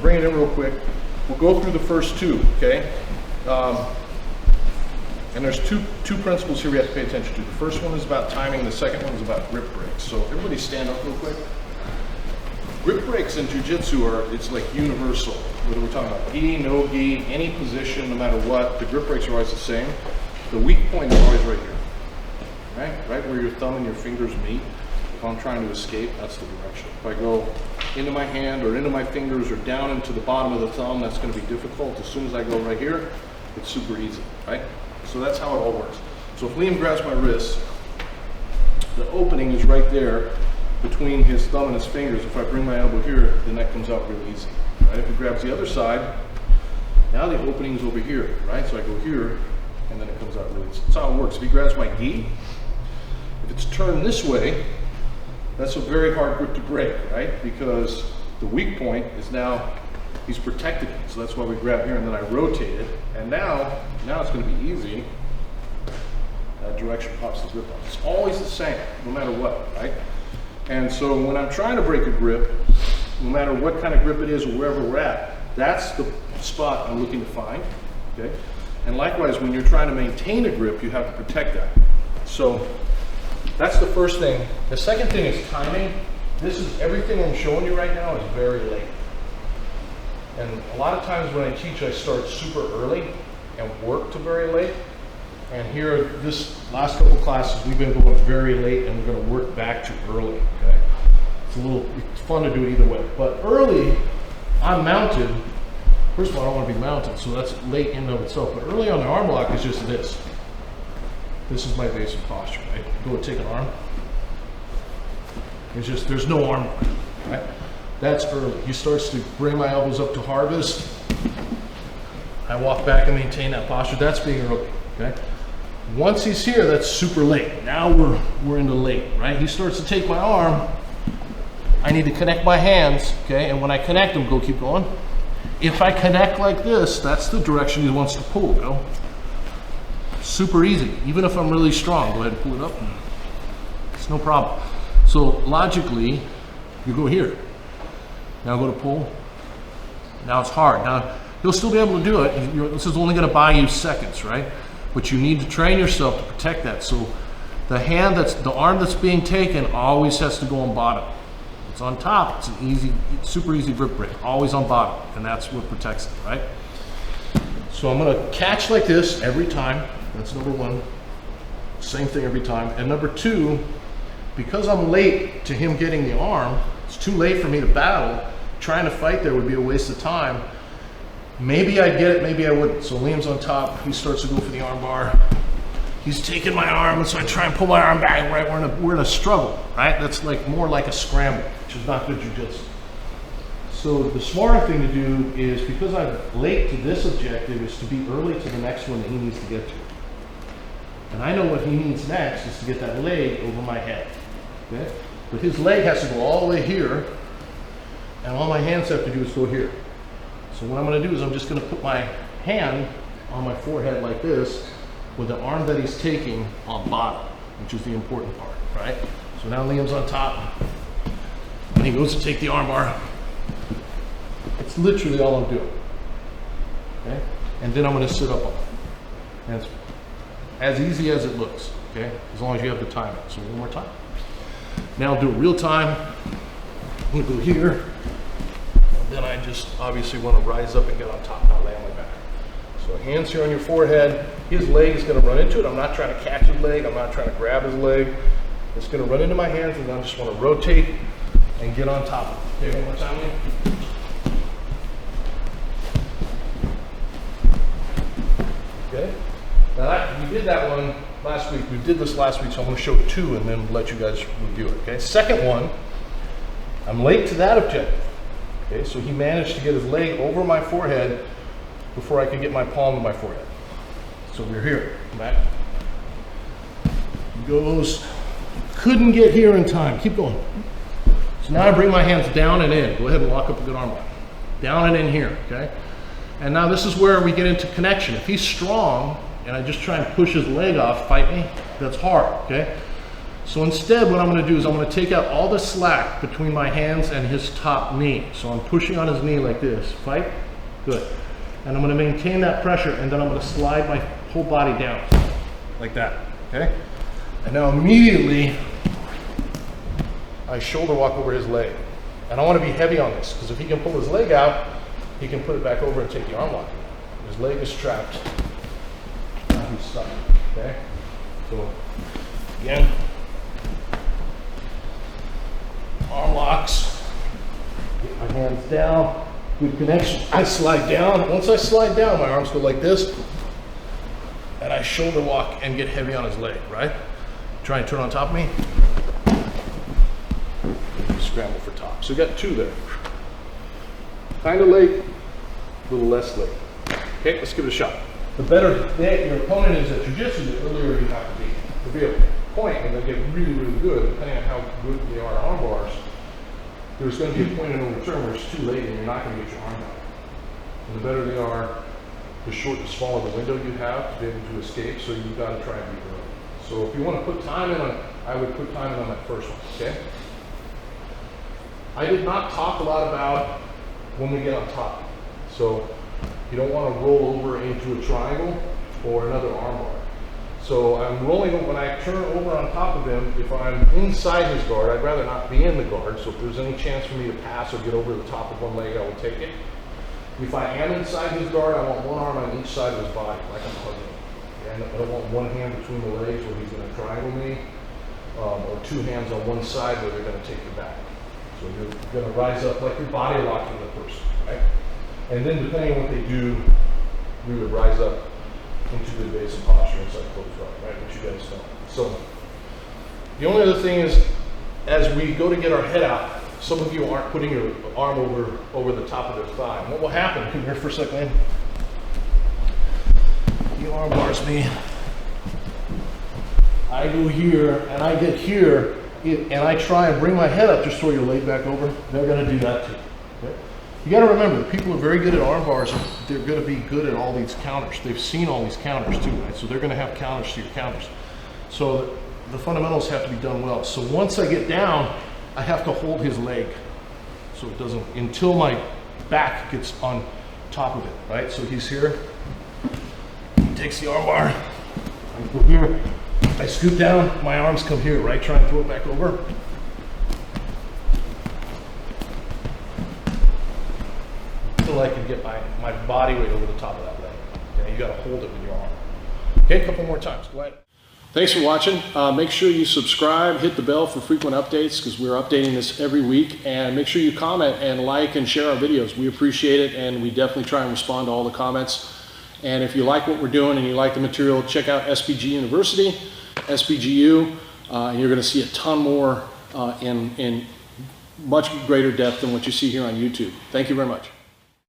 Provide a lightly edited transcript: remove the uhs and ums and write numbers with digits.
bring it in real quick. We'll go through the first two, okay? And there's two principles here we have to pay attention to. The first one is about timing, the second one is about grip breaks. So everybody stand up real quick. Grip breaks in jiu-jitsu it's like universal. Whether we're talking about gi, no gi, any position, no matter what, the grip breaks are always the same. The weak point is always right here, right where your thumb and your fingers meet. If I'm trying to escape, that's the direction. If I go into my hand or into my fingers or down into the bottom of the thumb, that's going to be difficult. As soon as I go right here, it's super easy, right? So that's how it all works. So if Liam grabs my wrist, the opening is right there between his thumb and his fingers. If I bring my elbow here, then that comes out real easy, right? If he grabs the other side, now the opening is over here, right? So I go here, and then it comes out really easy. That's how it works. If he grabs my gi, if it's turned this way, that's a very hard grip to break, right? Because the weak point is now, he's protected it. So that's why we grab here, and then I rotate it. And now it's going to be easy. That direction pops the grip up. It's always the same, no matter what, right? And so when I'm trying to break a grip, no matter what kind of grip it is or wherever we're at, that's the spot I'm looking to find, okay? And likewise, when you're trying to maintain a grip, you have to protect that. So that's the first thing. The second thing is timing. This is everything I'm showing you right now is very late. And a lot of times when I teach, I start super early and work to very late. And here, this last couple classes, we've been going very late and we're going to work back to early, okay? It's fun to do it either way. But early, I'm mounted. First of all, I don't want to be mounted, so that's late in and of itself. But early on the arm lock is just this. This is my basic posture, right? Go and take an arm. It's just, there's no arm lock, right? That's early. He starts to bring my elbows up to harvest. I walk back and maintain that posture. That's being early, okay? Once he's here, that's super late. Now we're into late, right? He starts to take my arm. I need to connect my hands, okay? And when I connect them, keep going. If I connect like this, that's the direction he wants to pull, go. Super easy. Even if I'm really strong, go ahead and pull it up. It's no problem. So logically, you go here. Now go to pull. Now it's hard. Now you'll still be able to do it. This is only going to buy you seconds, right? But you need to train yourself to protect that. So the arm that's being taken always has to go on bottom. It's on top. It's an super easy grip break. Always on bottom, and that's what protects it, right? So I'm going to catch like this every time. That's number one. Same thing every time. And number two, because I'm late to him getting the arm, it's too late for me to battle. Trying to fight there would be a waste of time. Maybe I'd get it, maybe I wouldn't. So Liam's on top, he starts to go for the arm bar. He's taking my arm, and so I try and pull my arm back, right? We're in a struggle, right? That's like more like a scramble, which is not good jiu-jitsu. So the smarter thing to do is, because I'm late to this objective, is to be early to the next one that he needs to get to. And I know what he needs next is to get that leg over my head, okay? But his leg has to go all the way here, and all my hands have to do is go here. So what I'm going to do is I'm just going to put my hand on my forehead like this with the arm that he's taking on bottom, which is the important part, right? So now Liam's on top, and he goes to take the arm bar. It's literally all I'm doing, okay? And then I'm going to sit up on it. And it's as easy as it looks, okay? As long as you have the time. So one more time. Now I'll do it real time. I'm going to go here. Then I just obviously want to rise up and get on top, not lay on my back. So hands here on your forehead. His leg is going to run into it. I'm not trying to catch his leg. I'm not trying to grab his leg. It's going to run into my hands, and I just want to rotate and get on top of it. Okay, one more time. Okay. Now we did that one last week. We did this last week, so I'm going to show two and then let you guys review it. Okay. Second one, I'm late to that objective. Okay, so he managed to get his leg over my forehead before I could get my palm to my forehead. So we're here, back. He goes, couldn't get here in time. Keep going. So now I bring my hands down and in. Go ahead and lock up a good arm lock. Down and in here, okay? And now this is where we get into connection. If he's strong and I just try and push his leg off, fight me, that's hard, okay? So instead, what I'm going to do is I'm going to take out all the slack between my hands and his top knee. So I'm pushing on his knee like this. Fight. Good. And I'm going to maintain that pressure, and then I'm going to slide my whole body down like that. Okay? And now immediately, I shoulder walk over his leg. And I want to be heavy on this, because if he can pull his leg out, he can put it back over and take the arm lock. His leg is trapped. Now he's stuck. Okay? So, again, arm locks. Get my hands down. Good connection. I slide down. Once I slide down, my arms go like this. And I shoulder walk and get heavy on his leg, right? Try and turn on top of me. Scramble for top. So we got two there. Kind of late, a little less late. Okay, let's give it a shot. The better your opponent is at jiu-jitsu, the earlier you have to be. To be a point, and they get really, really good, depending on how good they are at arm bars, there's going to be a point in no return where it's too late and you're not going to get your arm out. And the better they are, the smaller the window you have to be able to escape, so you've got to try and be early. So if you want to put time in on, I would put time in on that first one, okay? I did not talk a lot about when we get on top. So you don't want to roll over into a triangle or another arm bar. So I'm rolling, when I turn over on top of him, if I'm inside his guard, I'd rather not be in the guard. So if there's any chance for me to pass or get over the top of one leg, I will take it. If I am inside his guard, I want one arm on each side of his body, like I'm hugging him. And I don't want one hand between the legs where he's going to triangle me, or two hands on one side where they're going to take your back. So you're going to rise up like you're body locking the person, right? And then depending on what they do, we would rise up into the evasive posture inside closed guard, right? Which you guys know. So the only other thing is, as we go to get our head out, some of you aren't putting your arm over the top of their thigh. And what will happen? Come here for a second. You arm bars me. I go here and I get here. And I try and bring my head up, just throw your leg back over, they're going to do that too. Okay? You got to remember, people are very good at arm bars, and they're going to be good at all these counters. They've seen all these counters too, right? So they're going to have counters to your counters. So the fundamentals have to be done well. So once I get down, I have to hold his leg, so it doesn't, until my back gets on top of it, right? So he's here, he takes the arm bar, I go here. I scoot down, my arms come here, right? Try and throw it back over. Until I can get my body weight over the top of that leg. Okay, you gotta hold it with your arm. Okay, a couple more times, go ahead. Thanks for watching. Make sure you subscribe, hit the bell for frequent updates, because we're updating this every week. And make sure you comment and like and share our videos. We appreciate it, and we definitely try and respond to all the comments. And if you like what we're doing and you like the material, check out SBG University, SBGU, and you're going to see a ton more in much greater depth than what you see here on YouTube. Thank you very much.